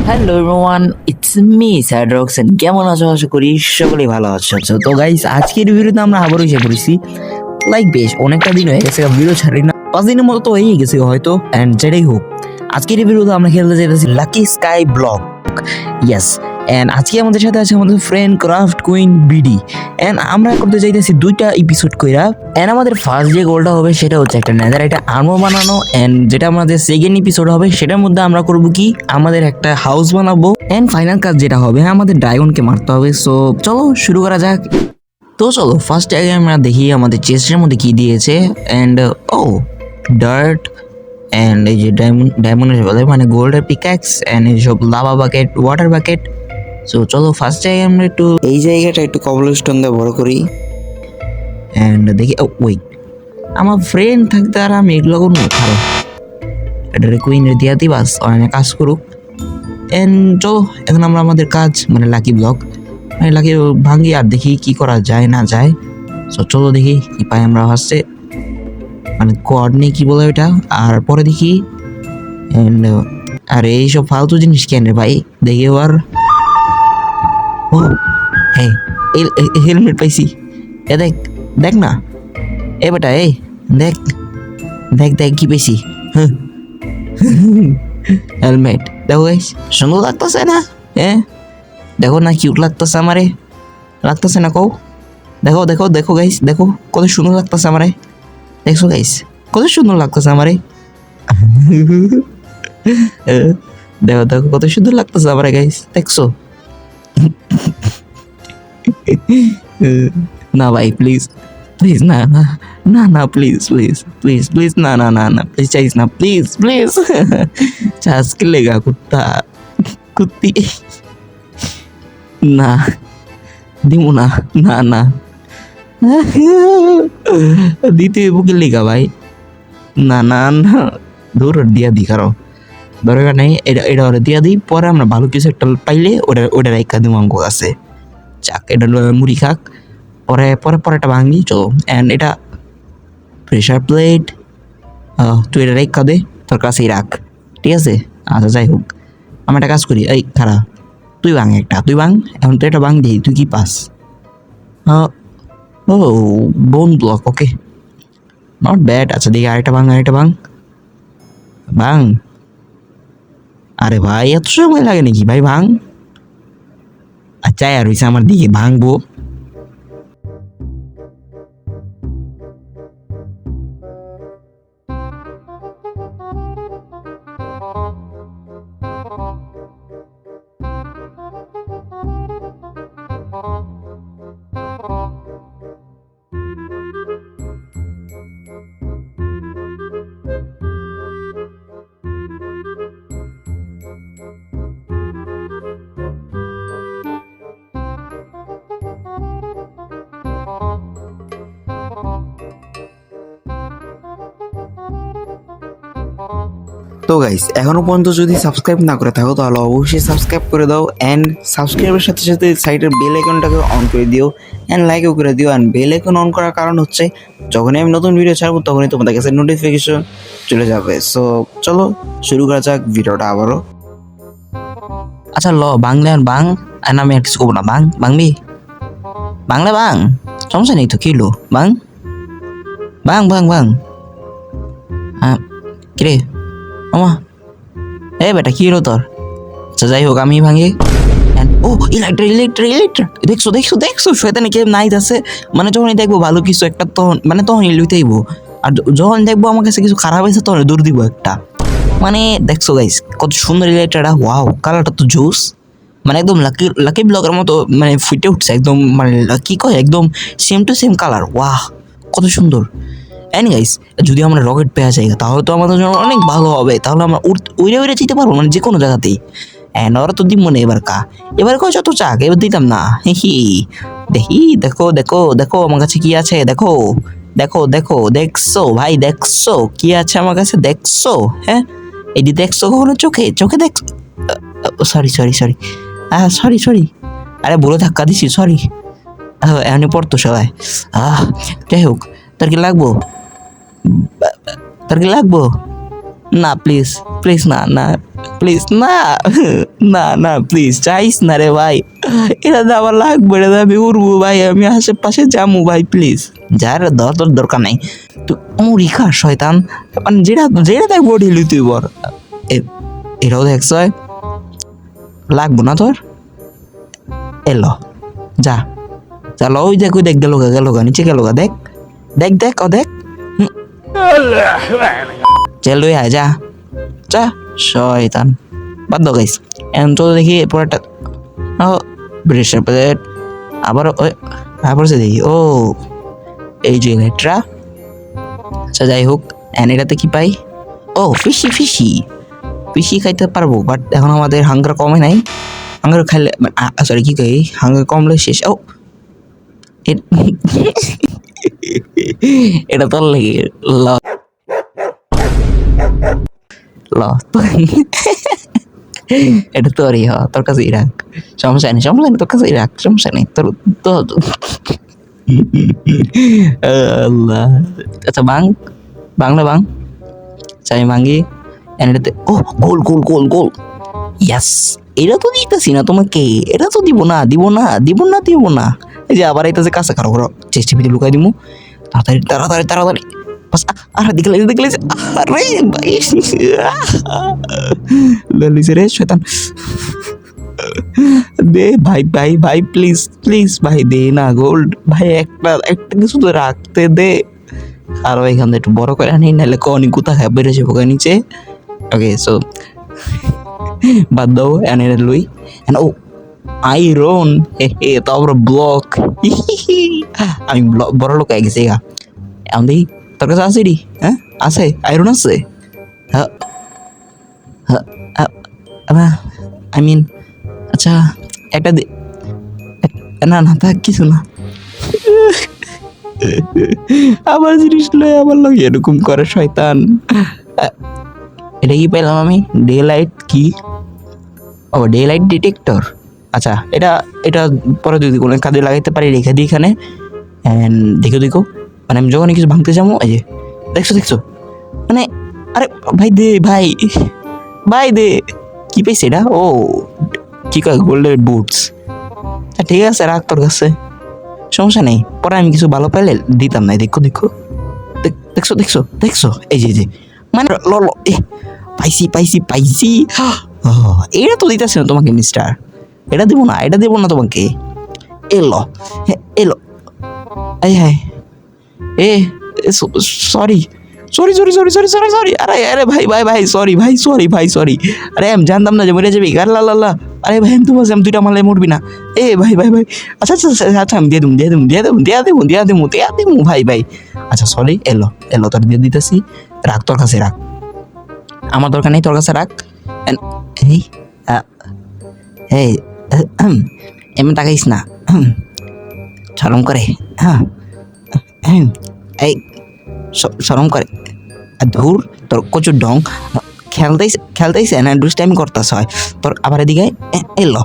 Hello everyone, it's me Sadrocks and কেমন আছো? আশা করি সকলেই ভালো আছো। তো গাইস, আজকের ভিডিওতে আমরা আবারও এসে পড়েছি। লাইক বেশ অনেকটা দিন হয়ে গেছে ভিডিও ছাড়ি না, 5 দিনের মতো তো হয়েই গেছে হয়তো। অ্যান্ড যেটাই হোক, আজকের এই ভিডিওতে আমরা খেলতে চাইতেছি lucky sky block. Yes, and আজকে আমাদের সাথে আছে আমাদের friend craft queen BD. And আমরা করতে চাইতেছি 2টা এপিসোড কইরা। এন্ড আমাদের ফার্স্ট যে গোলটা হবে সেটা হচ্ছে একটা নেদারাইট আর্মর বানানো। এন্ড যেটা আমাদের সেকেন্ড এপিসোড হবে সেটার মধ্যে আমরা করব কি, আমাদের একটা হাউস বানাবো। এন্ড ফাইনাল কাজ যেটা হবে, আমাদের ড্রাগনকে মারতে হবে। সো চলো শুরু করা যাক। তো চলো ফার্স্ট আগে আমরা দেখি আমাদের চেস্টের মধ্যে কি দিয়েছে। এন্ড ও ডার্ট, এন্ড এই যে ডায়মন্ডের বলে মানে গোল্ডের পিক্যাক্স, এন্ড এইসব lava bucket, water bucket. So চলো ফার্স্ট জায়গায় আমরা একটু এই জায়গাটা একটু কবলস্টোন দিয়ে বড় করি। এন্ড দেখি ওয়েট, আমার ফ্রেন্ড থাকতে আর আমি এগুলো করবো খারাপ। এটা কুইনের দিয়া দিই, বাস অনেক কাজ করুক। এন্ড চলো এখন আমরা আমাদের কাজ মানে লাকি ব্লক মানে লাকি ভাঙি আর দেখি কি করা যায় না যায়। সো চলো দেখি কি পাই আমরা ফার্স্টে, মানে কোয়াড নেই কি বলে ওইটা, আর পরে দেখি। এন্ড আর এইসব ফালতু জিনিস কেন রে ভাই, দেখি আর ও হ্যাঁ হেলমেট পাইছি। এ দেখ দেখ না, এ বেটা এই দেখ দেখ দেখ কি পেয়েছি। হেলমেট দেখো গাইস, সুন্দর লাগতেছে না? হ্যাঁ দেখো না, কিউট লাগতেছে আমারে, লাগতেছে না কও? দেখো দেখো দেখো গাইস, দেখো কত সুন্দর লাগতেছে আমারে। দেখছো গাইস কত সুন্দর লাগতেছে আমারে? দেখো দেখো কত সুন্দর লাগতেছে আমারে গাইস, দেখছো? না ভাই প্লিজ প্লিজ, না না না না প্লিজ প্লিজ প্লিজ প্লিজ, না না না না প্লিজ চাইস না, প্লিজ প্লিজ। চাষ के लेगा कुत्ता कुत्ती, না দিমু না, না না দিতে বুকে লেগা ভাই, না না না দূর দিয়া দি কারো দরকার নেই। এটা এটা ওরা দিয়া দিই, পরে আমরা ভালো কিছু একটা পাইলে ওটা ওটা রাইখা দিব অঙ্ক আছে। চাক এটা মুড়ি খাক, পরে পরে পরেটা ভাঙি চলো। অ্যান্ড এটা প্রেশার প্লেট, তুই এটা রেখা দে, তোর কাছেই রাখ, ঠিক আছে? আচ্ছা যাই হোক, আমি একটা কাজ করি, এই খারাপ তুই ভাঙ একটা, তুই ভাঙ এখন, তো এটা ভাঙ দিই, তুই কি পাস? ও বোন ব্লক, ওকে নট ব্যাড। আচ্ছা দেখি আরেকটা ভাঙ, আরেকটা ভাঙ ভাঙ। আরে ভাই এত সময় লাগে নাকি ভাই, ভাঙ। আচ্ছা আর হয়েছে আমার দিকে ভাঙবো। তো গাইস এখনো পর্যন্ত যদি সাবস্ক্রাইব না করে থাকো তাহলে অবশ্যই সাবস্ক্রাইব করে দাও। অ্যান্ড সাবস্ক্রাইবের সাথে সাথে সাইডের বেল আইকনটাকে অন করে দিও, অ্যান্ড লাইকও করে দিও। অ্যান্ড বেল আইকন অন করার কারণ হচ্ছে যখনই আমি নতুন ভিডিও ছাড়বো তখনই তোমাদের কাছে নোটিফিকেশন চলে যাবে। সো চলো শুরু করা যাক ভিডিওটা আবারও। আচ্ছা ল বাংলা আর বাং, আর আমি আর কিছু করবো না, বাং বাংবি বাংলা বাং, সমস্যা নেই তো, কিলো বাং বাং বাং বাং। হ্যাঁ কিরে আমা, এ বেটা কি হলো তোর? আচ্ছা যাই হোক আমি ভাঙি। ও ইলেকট্রিক ইলেকট্রিক ইলেকট্রিক, দেখছো দেখছো দেখছো শয়তানি কেম নাইট আছে। মানে যখনই দেখবো ভালো কিছু একটা তখন মানে তখনই লুইতেইব, আর যখন দেখবো আমার কাছে কিছু খারাপ হয়েছে তখন দূর দিব একটা। মানে দেখছো গাইস কত সুন্দর ইলেকট্রিকটা, ওয়াও কালারটা তো জুস, মানে একদম লাকি লাকি ব্লকের মতো মানে ফুটে উঠছে একদম, মানে কি কয় একদম সেম টু সেম কালার, ওয়াহ কত সুন্দর। এন্ড গাইস যদি আমরা রকেট পেয়ে যাই তাহলে তো আমাদের জন্য অনেক ভালো হবে, তাহলে আমরা উড়ে উড়ে যেতে পারবো মানে যে কোনো জায়গাতেই। এন্ড ওরা তো দিব না এবার এবার কয় যত চাক এবার দিতাম না। হি দেখি দেখো দেখো দেখো আমার কাছে কি আছে, দেখো দেখো দেখো দেখছো ভাই, দেখছো কি আছে আমার কাছে, দেখছো? হ্যাঁ এটি দেখছো কখনো চোখে চোখে দেখ, sorry sorry sorry sorry sorry, আরে বলে ধাক্কা দিছি, সরি। এমনি পড়তো সবাই। যাই হোক, তার কি লাগবো, তার কি লাগবো? না প্লিজ প্লিজ, না না প্লিজ না না না প্লিজ চাইস না রে ভাই, এটা তো আমার লাগবে, এটা তো আমি উড়বো ভাই, আমি আশেপাশে যাবো ভাই, প্লিজ যার তোর দরকার নাই, তুই মুড়ি খা শয়তান, মানে যেটা যেটা দেখ বডি লুই তুই বর, এটাও দেখছ লাগবো না তোর, এলো যা চল, ওই দেখ ওই দেখ গেল গা নিচে গেল গা, দেখ দেখ দেখ ও দেখ, চল লই আয় যা যা শয়তান, বাদ দাও গাইস। এখন তো দেখি পরেরটা, ও ব্রেশার প্লেট, আবার আবার সে দেখি, ও এই যে লেটরা, আচ্ছা যাই হোক, এন এটাতে কি পাই, ও ফিশি ফিশি ফিশি খাইতে পারবো, বাট এখন আমাদের হাঙ্গার কমে নাই, হাঙ্গার খাইলে সরি কি কই, হাঙ্গার কমলে শেষ। ও এটা তোর লেগে ল ল এটা তোরই, হ তোর কাছেই রাখ, সমস্যা নেই সমস্যা নেই, তোর কাছেই রাখ, সমস্যা নেই তোর তো আল্লাহ। আচ্ছা বাং বাংলা বাং, আচ্ছা আমি ভাঙ্গি, এটাতে ও গোল গোল গোল গোল, ইয়াস, এটা তো দিতেছি না তোমাকে, এটা তো দিব না দিব না দিব না দিব না, এই যে আবার এইটাছে কাছে কারো করো, চেষ্টা ভিতরে লুকাই দিমু, তাড়াতাড়ি তাড়াতাড়ি তাড়াতাড়ি, আর দেখলে দেখলে, আরে ভাই ললিছে রে শয়তান, দে ভাই ভাই ভাই প্লিজ প্লিজ ভাই দে না গোল্ড ভাই, একটা একটা কিছু তো রাখতে দে, আর এখান থেকে একটু বড় করে আনি, নাহলে কনি গুতা খায় বেড়ে যাবো নিচে। ওকে সো বাদ দাও, এনে লই এন, ও আইরন, হে তারপর ব্লক, আমি বড় লোক হয়ে গেছি গা, এখন দেখি তোর কাছে আছে রি, হ্যাঁ আছে আয়রন আছে, হ্যাঁ হ্যাঁ আই মিন আচ্ছা একটা না না থাক কিছু না, আবার জিনিস লয় আমার লোক এরকম করে শয়তান। এটা কি পেলাম আমি, ডে লাইট কি, ও ডে লাইট ডিটেক্টর, আচ্ছা এটা এটা পরে যদি কোনো কাজে লাগাইতে পারি রেখে দিই এখানে, অ্যান্ড দেখো দেখো, মানে আমি যখনই কিছু ভাঙতে যাবো, এই যে দেখছো দেখছো, মানে আরে ভাই দে ভাই ভাই দে, কি পেয়েছে এটা, ও কি কয় গোল্ডের বুটস, ঠিক আছে রাখ তোর কাছে, সমস্যা নেই, পরে আমি কিছু ভালো পাইলে দিতাম না, দেখো দেখো দেখছো দেখছো দেখছো, এই যে মানে ল এ পাইছি পাইছি পাইছি, এটা তো দিতেছি না তোমাকে মিস্টার, এটা দেবো না এটা দেবো না তোমাকে, এলো এলো, এই হ্যাঁ এ sorry sorry sorry sorry sorry sorry sorry, আরে আরে ভাই ভাই ভাই সরি ভাই সরি ভাই সরি, আরে আমি জানতাম না যে মরে যাবি, আল্লাহ, আরে ভাই আমি তো বলছি আমি দুইটা মারলে মরবি না, এ ভাই ভাই ভাই, আচ্ছা আচ্ছা আচ্ছা আমি দিয়ে দেবো ভাই ভাই, আচ্ছা সরি এলো এলো, তোর দিয়ে দিতেছি, রাখ তোর কাছে রাখ, আমার দরকার নেই, তোর কাছে রাখ, এই এই এমন তাকাইস না, শরম করে, হ্যাঁ এই শরম করে, ধুর তোর কচুর ঢং, খেলতেইছে না দুষ্টাইম করতেছ হয় তোর, আবার এদিকে এলো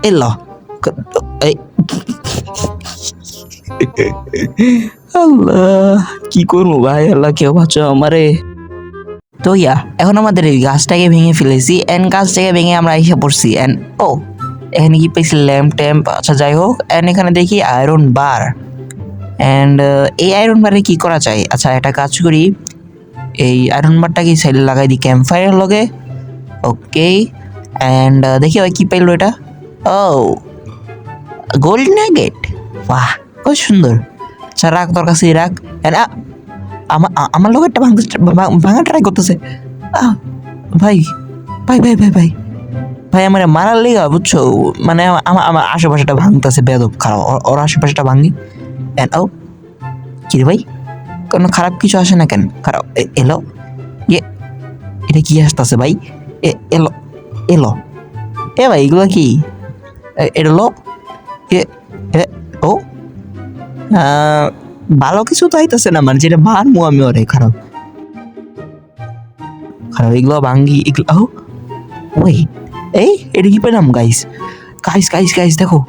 এলো, এই আল্লাহ কি করবো ভাই, আল্লাহ কেউ বাঁচো আমারে। তো ইয়া এখন আমাদের এই গাছটাকে ভেঙে ফেলেছি, এন্ড গাছটাকে ভেঙে আমরা এসে পড়ছি, এন্ড ও এখানে কি পেয়েছি ল্যাম্প ট্যাম্প, আচ্ছা যাই হোক, এন্ড এখানে দেখি আয়রন বার, অ্যান্ড এই আয়রন বারে কি করা যায়, আচ্ছা একটা কাজ করি, এই আয়রন বারটা কি সাইডে লাগাই দিই ক্যাম্প ফায়ারের লগে, ওকে, অ্যান্ড দেখি ওই কি পাইলো এটা, ও গোল্ড নাগেট, বাহ কত সুন্দর, আচ্ছা রাখ তোর কাছে রাখ, আমার লোক একটা ভাঙা ট্রাই করতেছে, ভাই ভাই ভাই ভাই ভাই ভাই আমার মারার লেগা বুঝছো, মানে আমার আশেপাশেটা ভাঙতেছে বেদব খারাপ, ওর আশেপাশেটা ভাঙি, ও কি রে ভাই কোনো খারাপ কিছু আসে না কেন, খারাপ এলো, এটা কি আসতেছে ভাই, এলো এলো, এ ভাই এগুলো কি, এটা লো ও ভালো কিছু তো আইতেছে না, মানে যেটা মারমু আমি ওরে, খারাপ খারাপ এগুলো ভাঙ্গি এগুলো, ও ওই এই এটা কি পেলাম গাইস গাইস গাইস গাইস দেখো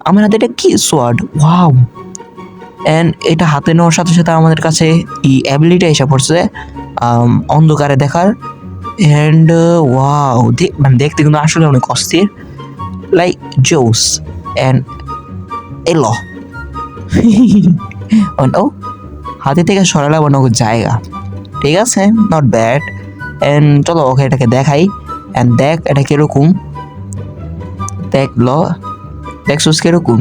আমার হাতে এটা কি সোয়ার্ড, ওয়াও, অ্যান্ড এটা হাতে নেওয়ার সাথে সাথে আমাদের কাছে এই অ্যাবিলিটি এসে পড়ছে অন্ধকারে দেখার, অ্যান্ড ওয়াও, মানে দেখতে কিন্তু আসলে অনেক অস্থির, লাইক জোস। অ্যান্ড এলো ও হাতি থেকে সরালে অনেক জায়গা, ঠিক আছে, নট ব্যাড। অ্যান্ড চলো ওকে এটাকে দেখাই। অ্যান্ড দেখ এটা কিরকম, দেখলো দেখছোস কিরকম,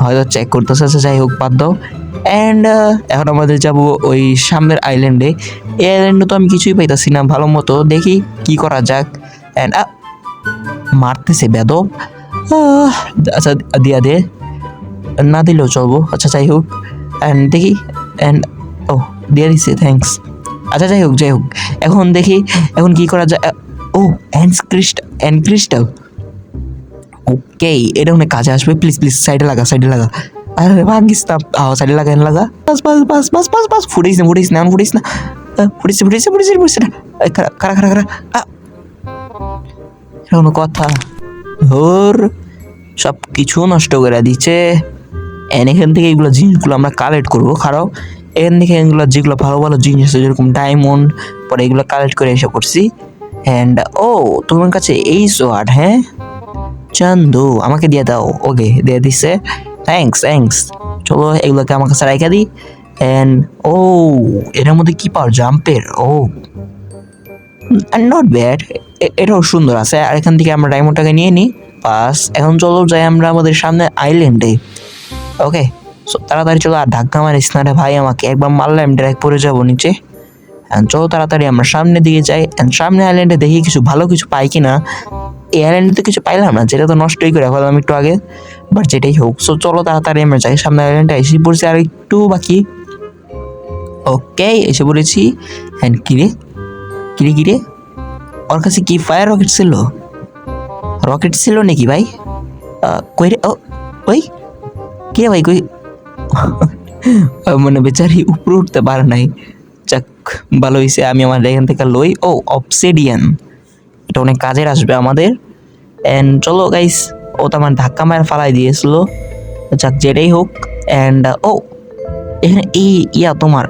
হয়তো চেক করতেছে, যাই হোক বাদ দাও। অ্যান্ড এখন আমাদের যাব ওই সামনের আইল্যান্ডে। এই আইল্যান্ডে তো আমি কিছুই পাইতাছি না ভালো মতো, দেখি কি করা যাক। অ্যান্ড মারতেছে বেদব, আচ্ছা দিয়া দে, না দিলেও চলবো, আচ্ছা যাই হোক। অ্যান্ড দেখি, অ্যান্ড ও দিয়ে দিচ্ছে, থ্যাঙ্কস। আচ্ছা যাই হোক এখন দেখি এখন কি করা যায়। ও ক্রিস্টাল, ওকে, এটা অনেক কাজে আসবে। প্লিজ সাইডে লাগা। আরে ভাঙিস না, সাইডে লাগা। বাস ফুটিস না খারা এটা কোনো কথা? ওর সব কিছু নষ্ট করে দিচ্ছে। এখান থেকে এইগুলো জিনিসগুলো আমরা কালেক্ট করবো, খারাপ। এখান থেকে এগুলো যেগুলো ভালো জিনিস আছে, যেরকম ডায়মন্ড, পরে এগুলো কালেক্ট করে এসে করছি। অ্যান্ড তোমার কাছে এই সোয়ার্ড, হ্যাঁ চান্দু, আমাকে দিয়ে দাও। ওকে, দিয়ে দিচ্ছে, থ্যাঙ্কস। চলো এগুলোকে আমার কাছে রাখা দিই। অ্যান্ড এটার মধ্যে কি পাওয়ার, জাম্পের, নট ব্যাড, এটাও সুন্দর আছে। আর এখান থেকে আমরা ডায়মন্ডটাকে নিয়ে নিই। বাস এখন চলো যাই আমরা আমাদের সামনে আইল্যান্ডে। ওকে, তাড়াতাড়ি চলো, আর ধাক্কা মারিস না রে ভাই, আমাকে একবার মারলে আমি ডাইরেক্ট পড়ে যাবো নিচে। চলো তাড়াতাড়ি আমরা সামনের দিকে যাই। সামনে আইল্যান্ডে দেখি কিছু ভালো কিছু পাই কিনা। এই আইল্যান্ডে তো কিছু পাইলাম না, যেটা তো নষ্টই করে ফেলাম একটু আগে, বাট যেটাই হোক। চলো তাড়াতাড়ি আমরা যাই সামনে আইল্যান্ডে। এসে পড়ছি, আর একটু বাকি। ওকে, এসে পড়েছি। হ্যাঁ, কিরে ওর কাছে কি ফায়ার রকেট ছিল নাকি ভাই? কই রে, ওই কে ভাই, কই? মানে বেচারি উপরে উঠতে পারে নাই। যাক, ভালো হয়েছে, আমি আমার এখান থেকে লই। অবসিডিয়ান, এটা অনেক কাজের আসবে আমাদের। অ্যান্ড চলো গাইস, তো আমার ধাক্কা মার ফালাই দিয়েছিল, যাক যেটাই হোক। অ্যান্ড এখানে তোমার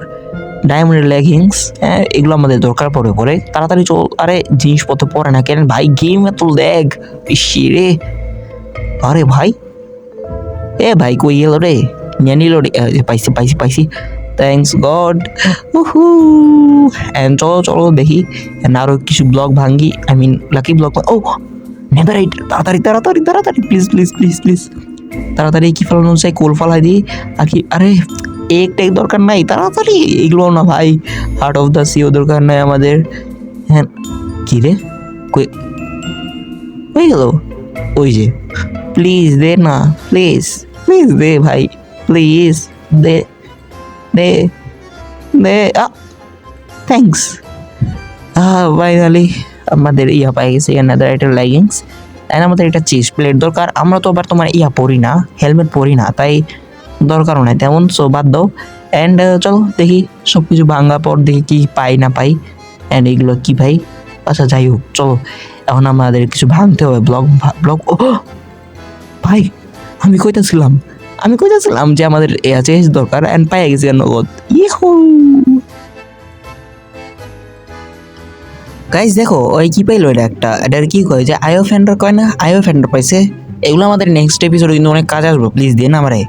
ডায়মন্ডের লেগিংস, হ্যাঁ এগুলো আমাদের দরকার পড়ে তাড়াতাড়ি চল। আরে জিনিসপত্র পরে না কেন ভাই, গেম এত ল্যাগ বেশি রে। আরে ভাই, ভাই কই গেল রে, নিয়ে নিল রে। পাইছি, থ্যাংকস গড। এন্ড চলো দেখি আরো কিছু ব্লক ভাঙ্গি, I mean lucky block. Netherite, তাড়াতাড়ি প্লিজ তাড়াতাড়ি কি ফেলানো চাই, কোল ফালাই দিই। আর কি, আরে একটাই দরকার নাই, তাড়াতাড়ি এগুলো না ভাই, হার্ট অফ দ্য সিও দরকার নাই আমাদের। হ্যাঁ কি রে, কই হয়ে গেল? ওই যে, প্লিজ দে না, প্লিজ দে ভাই, প্লিজ দে। থ্যাংকস। ফাইনালি আমাদের পাই গেছে, নেদারাইটের লেগিংস। তাই আমাদের একটা চেস্ট প্লেট দরকার। আমরা তো আবার তোমার পরি না, হেলমেট পরি না, তাই দরকারও নাই তেমন। সো বাদ দাও। অ্যান্ড চলো দেখি সব কিছু ভাঙা পর দেখি কি পাই না পাই। অ্যান্ড এগুলো কি ভাই, আচ্ছা যাই হোক চলো, এখন আমাদের কিছু ভাঙতে হবে। ব্লক ভাই, আমি কইতাছিলাম যে আমাদের চেঞ্জ দরকার। অ্যান্ড পাই গেছি নগদ। গাইস দেখো, ওই কি পাইলো, এটার কি কয় যে আইও ফেন্ডার কয় না, আইও ফেন্ডার পাইছে। এগুলো আমাদের নেক্সট এপিসোডে কিন্তু অনেক কাজে আসবো। প্লিজ দে না আমারে,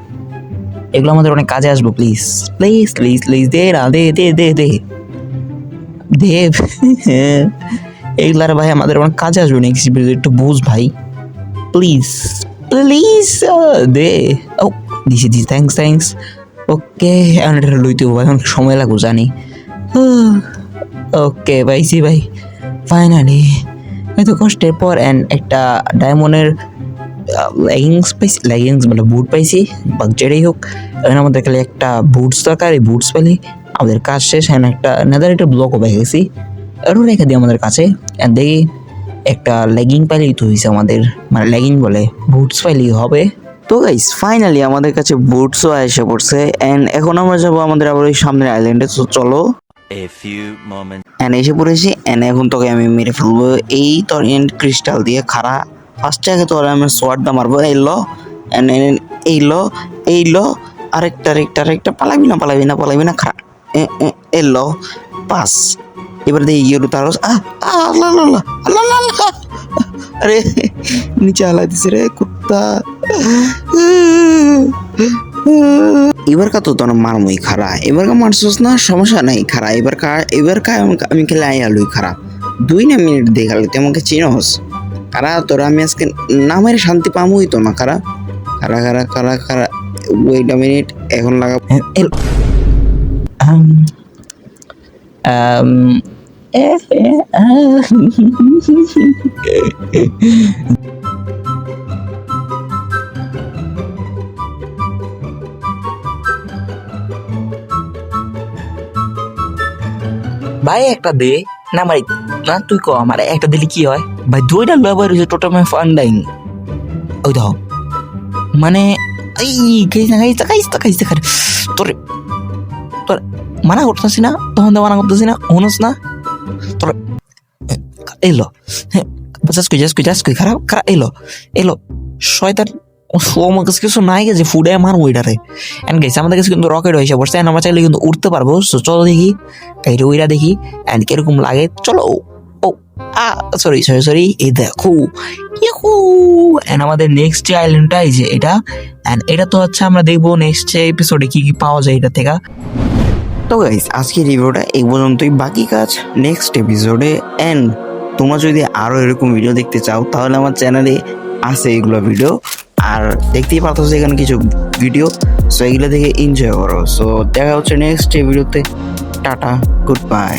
এগুলো আমাদের অনেক কাজে আসবো। প্লিজ দে না, দে এগুলার ভাই আমাদের অনেক কাজে আসবে নেক্সট এপিসোডে, একটু বুঝ ভাই, প্লিজ দে। দিছি থ্যাঙ্কস। ওকে, এখন এটা লইতে হবে, এখন সময় লাগবো জানি। ওকে পাইছি ভাই, ফাইনালি এত কষ্টের পর। অ্যান্ড একটা ডায়মন্ডের লেগিংস মানে বুট পাইছি, বা যেটাই হোক। এখন আমাদের খালি একটা বুটস দরকার, এই বুটস পেলে আমাদের কাজ শেষ। হ্যাঁ, একটা নেদারাইটের ব্লকও পেয়ে গেছি, এটাও রেখে দিই আমাদের কাছে। অ্যান্ড দেখি একটা লেগিং পাইলেই তো হয়েছে আমাদের, মানে লেগিং বলে বুটস পাইলেই হবে। তো গাইস ফাইনালি আমাদের কাছে বুটসও এসে পড়ছে। অ্যান্ড এখন আমরা যাবো আমাদের আবার ওই সামনের আইল্যান্ডে। তো চলো, এসে পড়েছি। এখন তোকে আমি মেরে ফেলবো এই তোর ক্রিস্টাল দিয়ে। খাড়া ফার্স্টে আগে তোর আমি সোয়ার্ড দা মারবো। এই লো আরেকটা পালাবি না খাড়া। এলো পাস এবার দেখি গিয়ে তার আল্লাহ আল্লাহ আল্লাহ আল্লাহ আল্লাহ। আরে নিচে হালাই দিছে রে কুত্তা। এবার কা তো তোর মারমই খারা, এবার কা মারছস না সমস্যা নাই খারা, এবার কা আমি খেলে আই আলুই খারা 2 মিনিট দেখালে তুই আমাকে চিনস কারা, তোরা আমি আজকে নামের শান্তি পামুই তো না কারা কারা কারা কারা কারা। ওয়েট আ মিনিট, এখন লাগা ভাই একটা দে না মারি না, তুই ক আমার একটা দিলে কি হয় ভাই? 2টা লবার হয়েছে টোটাল ফান্ডাইং। ওই দেখো মানে এই খাইছে তোর তোর মানা করতেছি না, তখন তো মানা করতেছি না, হনস না তোর এলো। হ্যাঁ জাস কই খারাপ খারাপ এলো শয়তান। ও আমার কাছে কিছু নাই গেছে ফুডে আমার ওইটারে এন্ড গেছে আমাদের কাছে কিন্তু রকেট হয়েছে বসছে, আমরা চাইলে কিন্তু উঠতে পারবো। চলো দেখি কাইরে ওইরা দেখি এন্ড কিরকম লাগে। চলো ও সরি এই দেখো এন্ড আমাদের নেক্সট যে আইল্যান্ডটা এই যে এটা, এন্ড এটা তো হচ্ছে আমরা দেখবো নেক্সট এপিসোডে কি কি পাওয়া যায় এটা থেকে। তো গাইস আজকের রিভিউটা এই পর্যন্তই, বাকি কাজ নেক্সট এপিসোডে। এন্ড তোমরা যদি আরো এরকম ভিডিও দেখতে চাও তাহলে আমার চ্যানেলে আছে এগুলো ভিডিও, আর দেখতেই পারতো এখানে কিছু ভিডিও, সো এগুলো দেখে এনজয় করো। সো দেখা হচ্ছে নেক্সট ভিডিওতে, টাটা গুড বাই।